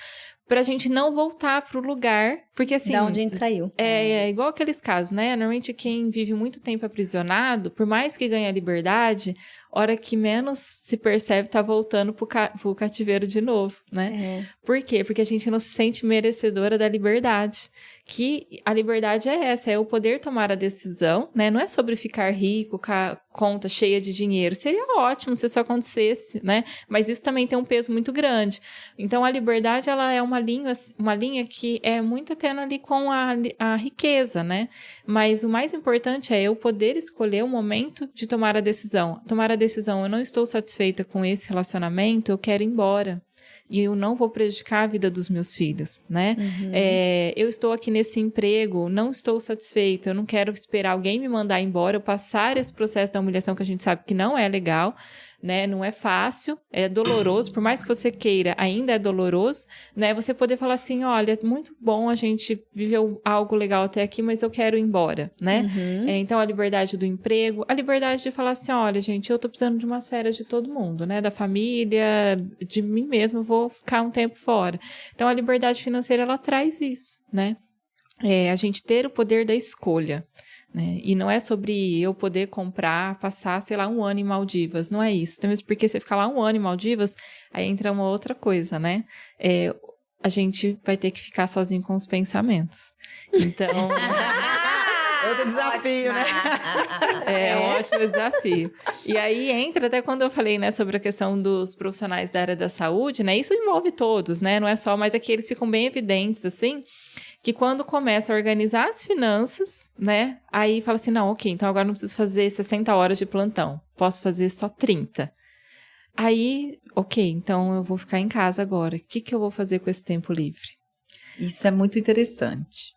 para a gente não voltar para o lugar, porque, assim... Da onde a gente saiu. É igual aqueles casos, né? Normalmente quem vive muito tempo aprisionado, por mais que ganhe a liberdade, hora que menos se percebe tá voltando pro cativeiro de novo, né? Por quê? Porque a gente não se sente merecedora da liberdade, que a liberdade é essa, é o poder tomar a decisão, né? Não é sobre ficar rico, com a conta cheia de dinheiro. Seria ótimo se isso acontecesse, né? Mas isso também tem um peso muito grande. Então, a liberdade, ela é uma linha que é muito tênue ali com a riqueza, né? Mas o mais importante é eu poder escolher o momento de tomar a decisão. Tomar a decisão, eu não estou satisfeita com esse relacionamento, eu quero ir embora. E eu não vou prejudicar a vida dos meus filhos, né? Eu estou aqui nesse emprego, não estou satisfeita, eu não quero esperar alguém me mandar embora, eu passar esse processo da humilhação que a gente sabe que não é legal, né? Não é fácil, é doloroso, por mais que você queira, ainda é doloroso, né? Você poder falar assim, olha, muito bom, a gente viveu algo legal até aqui, mas eu quero ir embora, né? Então, a liberdade do emprego, a liberdade de falar assim, olha, gente, eu tô precisando de umas férias de todo mundo, né? Da família, de mim mesma, eu vou ficar um tempo fora. Então, a liberdade financeira, ela traz isso, né? A gente ter o poder da escolha. Né? E não é sobre eu poder comprar, passar, sei lá, 1 ano em Maldivas. Não é isso. Então, mesmo porque você ficar lá 1 ano em Maldivas, aí entra uma outra coisa, né? A gente vai ter que ficar sozinho com os pensamentos. Então... Outro desafio, né? É um ótimo desafio. E aí entra até quando eu falei, né, sobre a questão dos profissionais da área da saúde, né? Isso envolve todos, né? Não é só, mas aqui eles ficam bem evidentes, assim, que quando começa a organizar as finanças, né? Aí fala assim, não, ok, então agora não preciso fazer 60 horas de plantão. Posso fazer só 30. Aí, ok, então eu vou ficar em casa agora. O que eu vou fazer com esse tempo livre? Isso é muito interessante.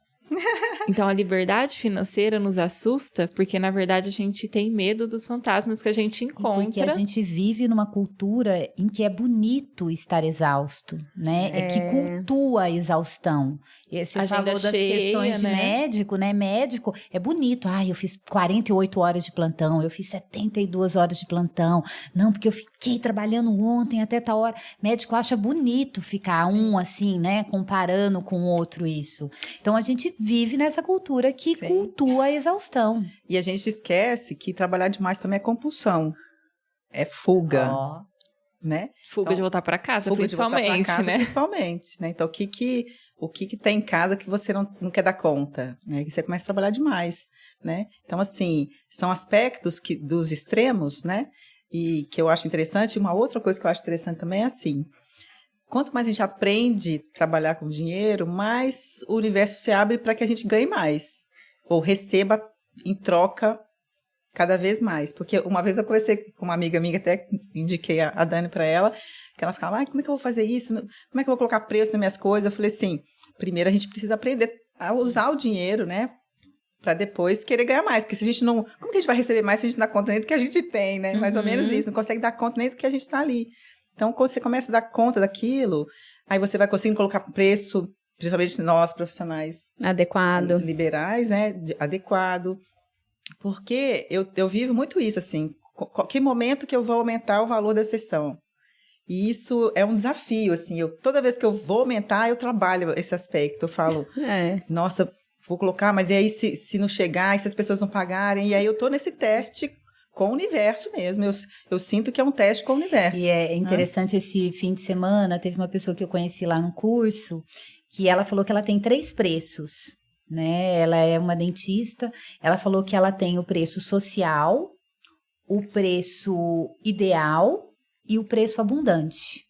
Então, a liberdade financeira nos assusta porque, na verdade, a gente tem medo dos fantasmas que a gente encontra. Porque a gente vive numa cultura em que é bonito estar exausto, né? Que cultua a exaustão. E você Agenda falou das cheia, questões de né? médico, né? Médico é bonito. Eu fiz 48 horas de plantão, eu fiz 72 horas de plantão. Não, porque eu fiquei trabalhando ontem até tal hora. Médico acha bonito ficar assim, né? Comparando com o outro isso. Então, a gente vive nessa cultura que cultua a exaustão. E a gente esquece que trabalhar demais também é compulsão. É fuga, né? Fuga de voltar para casa, fuga principalmente, de voltar pra casa, né? Principalmente, né? Então, o que tem em casa que você não quer dar conta, né? E você começa a trabalhar demais, né? Então, assim, são aspectos dos extremos, né? E que eu acho interessante. Uma outra coisa que eu acho interessante também é assim, quanto mais a gente aprende a trabalhar com dinheiro, mais o universo se abre para que a gente ganhe mais. Ou receba em troca cada vez mais. Porque uma vez eu conversei com uma amiga minha, até indiquei a Dani para ela, que ela ficava, como é que eu vou fazer isso? Como é que eu vou colocar preço nas minhas coisas? Eu falei assim, primeiro a gente precisa aprender a usar o dinheiro, né? Para depois querer ganhar mais. Porque se a gente não... Como que a gente vai receber mais se a gente não dá conta nem do que a gente tem, né? Mais ou menos isso. Não consegue dar conta nem do que a gente está ali. Então, quando você começa a dar conta daquilo, aí você vai conseguindo colocar preço, principalmente nós, profissionais Adequado. liberais, né? Adequado. Porque eu vivo muito isso, assim. Que momento que eu vou aumentar o valor da sessão? E isso é um desafio, assim. Toda vez que eu vou aumentar, eu trabalho esse aspecto. Eu falo, nossa, vou colocar, mas e aí se não chegar, e se as pessoas não pagarem? E aí eu tô nesse teste com o universo mesmo. Eu sinto que é um teste com o universo. E é interessante, esse fim de semana, teve uma pessoa que eu conheci lá no curso, que ela falou que ela tem 3 preços, né? Ela é uma dentista, ela falou que ela tem o preço social, o preço ideal e o preço abundante.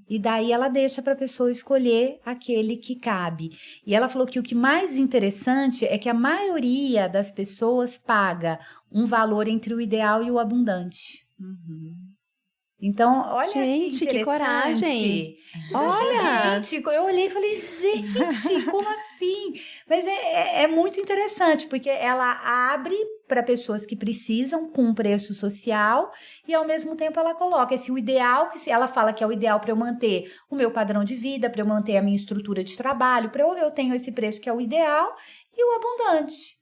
E daí ela deixa para a pessoa escolher aquele que cabe. E ela falou que o que mais interessante é que a maioria das pessoas paga um valor entre o ideal e o abundante. Então, olha, gente, que coragem! Olha! Eu olhei e falei, gente, como assim? Mas é muito interessante, porque ela abre para pessoas que precisam com um preço social e, ao mesmo tempo, ela coloca o ideal, ela fala que é o ideal para eu manter o meu padrão de vida, para eu manter a minha estrutura de trabalho, eu tenho esse preço que é o ideal e o abundante.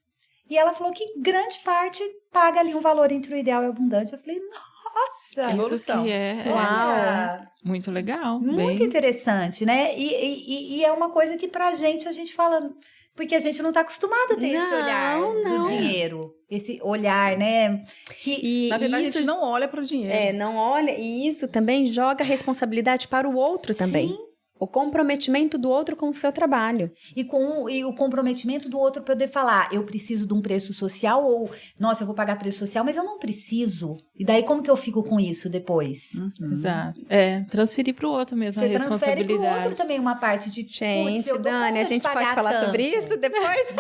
E ela falou que grande parte paga ali um valor entre o ideal e o abundante. Eu falei, nossa! Isso que Uau! Muito legal. Muito interessante, né? E é uma coisa que pra gente, a gente fala... Porque a gente não tá acostumado a ter esse olhar do dinheiro. Esse olhar, né? E na verdade, isso, a gente não olha para o dinheiro. não olha. E isso também joga responsabilidade para o outro também. Sim. O comprometimento do outro com o seu trabalho. E o comprometimento do outro poder falar, eu preciso de um preço social, ou, nossa, eu vou pagar preço social, mas eu não preciso. E daí, como que eu fico com isso depois? Exato. Transferir para o outro mesmo Você a responsabilidade. transfere pro outro também uma parte de... Gente, eu dou Dani, conta a de gente pode pagar falar tanto. sobre isso depois?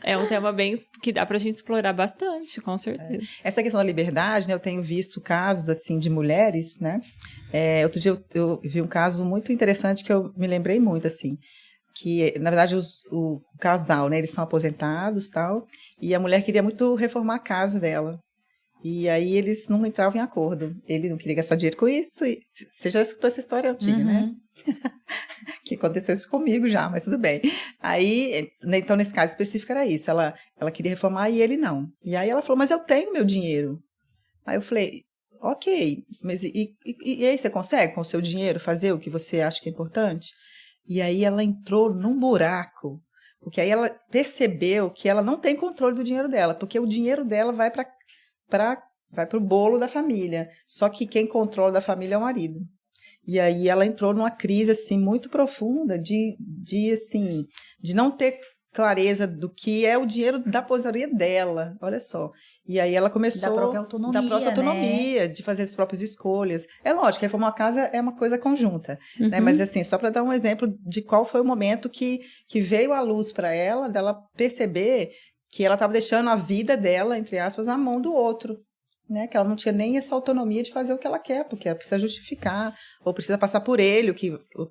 É um tema bem que dá pra gente explorar bastante, com certeza. Essa questão da liberdade, né? Eu tenho visto casos, assim, de mulheres, né? Outro dia eu vi um caso muito interessante que eu me lembrei muito, assim. Que, na verdade, o casal, né? Eles são aposentados e tal. E a mulher queria muito reformar a casa dela. E aí eles não entravam em acordo. Ele não queria gastar dinheiro com isso. E você já escutou essa história antiga, né? Que aconteceu isso comigo já, mas tudo bem. Aí, então, nesse caso específico era isso. Ela queria reformar e ele não. E aí ela falou, mas eu tenho meu dinheiro. Aí eu falei, ok, mas e aí você consegue com o seu dinheiro fazer o que você acha que é importante? E aí ela entrou num buraco, porque aí ela percebeu que ela não tem controle do dinheiro dela, porque o dinheiro dela vai para o bolo da família. Só que quem controla da família é o marido. E aí ela entrou numa crise assim muito profunda de não ter clareza do que é o dinheiro da aposentadoria dela, olha só. E aí ela começou... Da própria autonomia, né? De fazer as próprias escolhas. É lógico, reformar uma casa é uma coisa conjunta, né? Mas assim, só para dar um exemplo de qual foi o momento que veio à luz para ela, dela perceber que ela estava deixando a vida dela, entre aspas, na mão do outro. Né, que ela não tinha nem essa autonomia de fazer o que ela quer, porque ela precisa justificar, ou precisa passar por ele,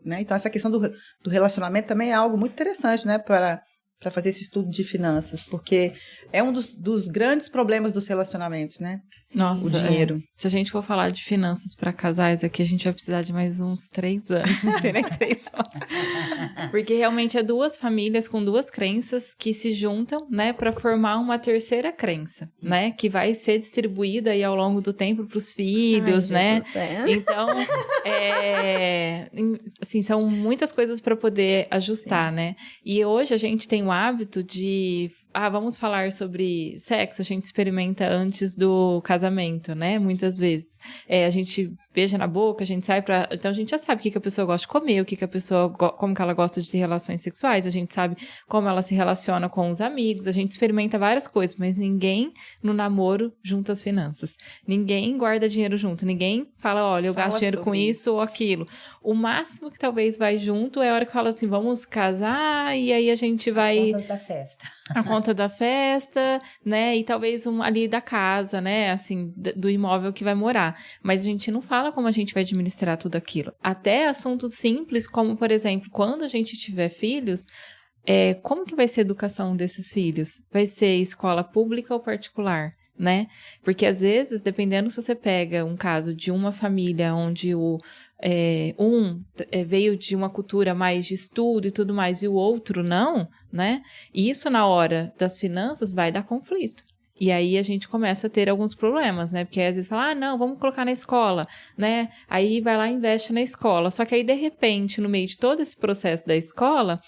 né? Então essa questão do relacionamento também é algo muito interessante, né, para fazer esse estudo de finanças, porque é um dos grandes problemas dos relacionamentos, né? Nossa, o dinheiro. Se a gente for falar de finanças para casais aqui, a gente vai precisar de mais uns 3 anos, não sei nem 3 anos. Porque realmente é 2 famílias com 2 crenças que se juntam, né, para formar uma terceira crença, né, que vai ser distribuída aí ao longo do tempo para os filhos, né? Então, assim, são muitas coisas para poder ajustar, né? E hoje a gente tem o hábito de vamos falar sobre sexo, a gente experimenta antes do casamento, né? Muitas vezes. A gente beija na boca, a gente sai pra... Então, a gente já sabe o que a pessoa gosta de comer, o que a pessoa... Como que ela gosta de ter relações sexuais, a gente sabe como ela se relaciona com os amigos, a gente experimenta várias coisas, mas ninguém no namoro junta as finanças. Ninguém guarda dinheiro junto, ninguém fala, olha, eu gasto dinheiro com isso ou aquilo. O máximo que talvez vai junto é a hora que fala assim, vamos casar, e aí a gente vai... As contas da festa. A conta da festa, né, e talvez ali da casa, né, assim, do imóvel que vai morar. Mas a gente não fala como a gente vai administrar tudo aquilo. Até assuntos simples, como, por exemplo, quando a gente tiver filhos, como que vai ser a educação desses filhos? Vai ser escola pública ou particular? Né? Porque às vezes, dependendo se você pega um caso de uma família onde veio de uma cultura mais de estudo e tudo mais, e o outro não, né? E isso na hora das finanças vai dar conflito. E aí a gente começa a ter alguns problemas, né? Porque às vezes fala, não, vamos colocar na escola, né? Aí vai lá e investe na escola. Só que aí, de repente, no meio de todo esse processo da escola,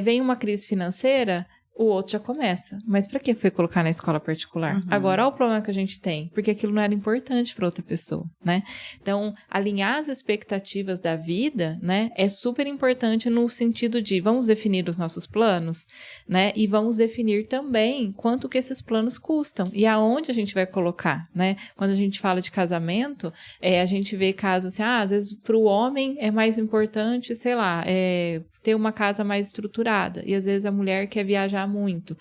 vem uma crise financeira, o outro já começa. Mas para que foi colocar na escola particular? Agora, olha o problema que a gente tem. Porque aquilo não era importante para outra pessoa, né? Então, alinhar as expectativas da vida, né? É super importante no sentido de vamos definir os nossos planos, né? E vamos definir também quanto que esses planos custam e aonde a gente vai colocar, né? Quando a gente fala de casamento, a gente vê casos assim, às vezes para o homem é mais importante, sei lá, ter uma casa mais estruturada. E às vezes a mulher quer viajar muito.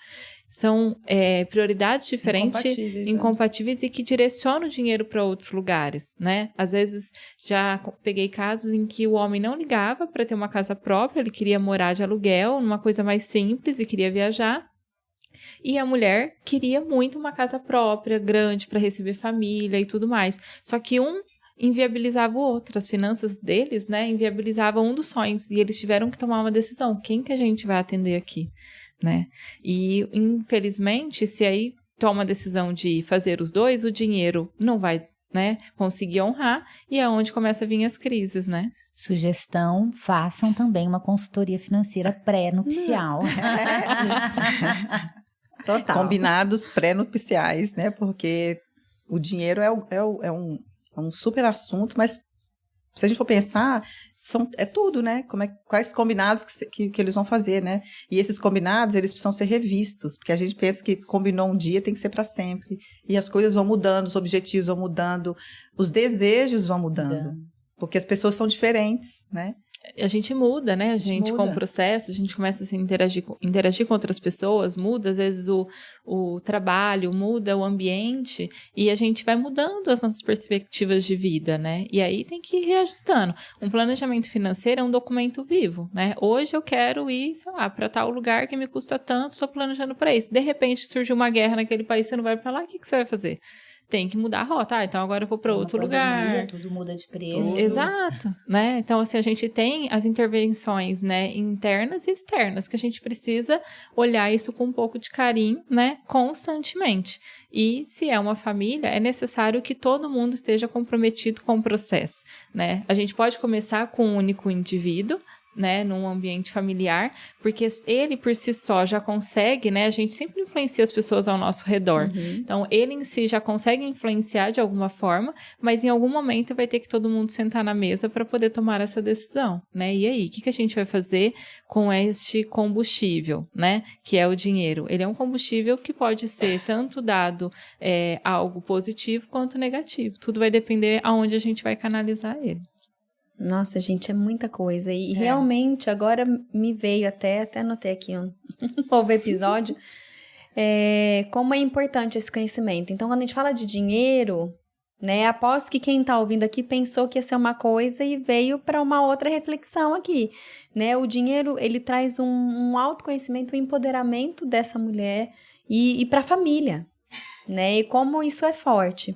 São prioridades diferentes, incompatíveis e que direcionam o dinheiro para outros lugares, né? Às vezes já peguei casos em que o homem não ligava para ter uma casa própria, ele queria morar de aluguel, numa coisa mais simples e queria viajar. E a mulher queria muito uma casa própria, grande, para receber família e tudo mais. Só que inviabilizava o outro, as finanças deles, né, inviabilizavam um dos sonhos, e eles tiveram que tomar uma decisão, quem que a gente vai atender aqui, né, e infelizmente, se aí toma a decisão de fazer os dois, o dinheiro não vai, né, conseguir honrar, e é onde começa a vir as crises, né. Sugestão, façam também uma consultoria financeira pré-nupcial. Total. Combinados pré-nupciais, né, porque o dinheiro é um super assunto, mas se a gente for pensar, é tudo, né? Quais combinados que eles vão fazer, né? E esses combinados, eles precisam ser revistos, porque a gente pensa que combinou um dia tem que ser para sempre. E as coisas vão mudando, os objetivos vão mudando, os desejos vão mudando. Porque as pessoas são diferentes, né? A gente muda, né? A gente com o processo, a gente começa a se interagir com outras pessoas, muda às vezes o trabalho, muda o ambiente e a gente vai mudando as nossas perspectivas de vida, né? E aí tem que ir reajustando. Um planejamento financeiro é um documento vivo, né? Hoje eu quero ir, sei lá, para tal lugar que me custa tanto, estou planejando para isso. De repente surgiu uma guerra naquele país, você não vai para lá, o que você vai fazer? Tem que mudar a rota. Então agora eu vou para outro lugar. Tudo muda de preço. Exato, né? Então, assim, a gente tem as intervenções, né, internas e externas, que a gente precisa olhar isso com um pouco de carinho, né, constantemente. E se é uma família, é necessário que todo mundo esteja comprometido com o processo, né? A gente pode começar com um único indivíduo, né, num ambiente familiar, porque ele por si só já consegue, né, a gente sempre influencia as pessoas ao nosso redor, então ele em si já consegue influenciar de alguma forma, mas em algum momento vai ter que todo mundo sentar na mesa para poder tomar essa decisão, né, e aí, o que a gente vai fazer com este combustível, né, que é o dinheiro? Ele é um combustível que pode ser tanto dado algo positivo quanto negativo, tudo vai depender aonde a gente vai canalizar ele. Nossa, gente, é muita coisa. E realmente, agora me veio até anotei aqui um novo episódio, como é importante esse conhecimento. Então, quando a gente fala de dinheiro, né, aposto que quem está ouvindo aqui pensou que ia ser uma coisa e veio para uma outra reflexão aqui, né? O dinheiro, ele traz um autoconhecimento, um empoderamento dessa mulher e para a família, né? E como isso é forte.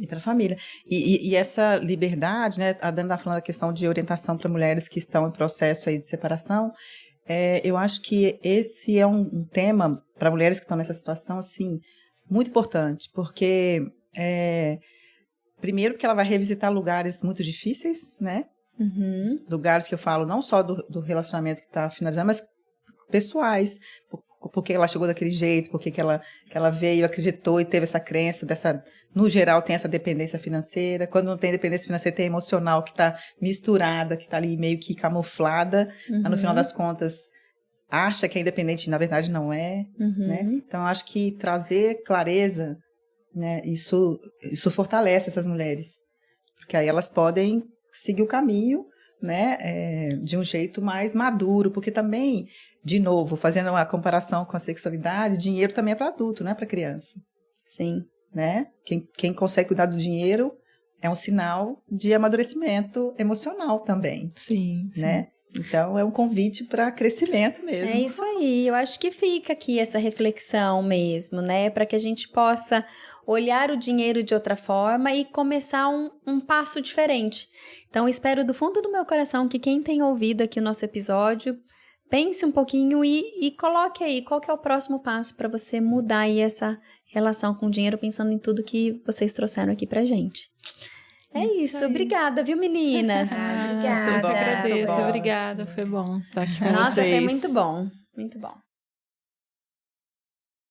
E para a família. E essa liberdade, né? A Dani está falando da questão de orientação para mulheres que estão em processo aí de separação. Eu acho que esse é um tema para mulheres que estão nessa situação, assim, muito importante, porque primeiro que ela vai revisitar lugares muito difíceis, né? Lugares que eu falo não só do relacionamento que está finalizando, mas pessoais. Por que ela chegou daquele jeito, por que ela veio, acreditou e teve essa crença no geral tem essa dependência financeira. Quando não tem dependência financeira, tem emocional que está misturada, que está ali meio que camuflada, mas no final das contas acha que é independente e na verdade não é, né? Então acho que trazer clareza, né, isso fortalece essas mulheres, porque aí elas podem seguir o caminho, né, de um jeito mais maduro, porque também, de novo, fazendo uma comparação com a sexualidade, dinheiro também é para adulto, não é para criança. Sim. Né? Quem consegue cuidar do dinheiro é um sinal de amadurecimento emocional também. Sim. Né? Então, é um convite para crescimento mesmo. É isso aí. Eu acho que fica aqui essa reflexão mesmo, né? Para que a gente possa olhar o dinheiro de outra forma e começar um passo diferente. Então, espero do fundo do meu coração que quem tem ouvido aqui o nosso episódio pense um pouquinho e coloque aí qual que é o próximo passo para você mudar aí essa relação com o dinheiro, pensando em tudo que vocês trouxeram aqui pra gente. É isso. Obrigada, viu, meninas? Obrigada. Eu agradeço, obrigada. Foi bom estar aqui com vocês. Nossa, foi muito bom. Muito bom.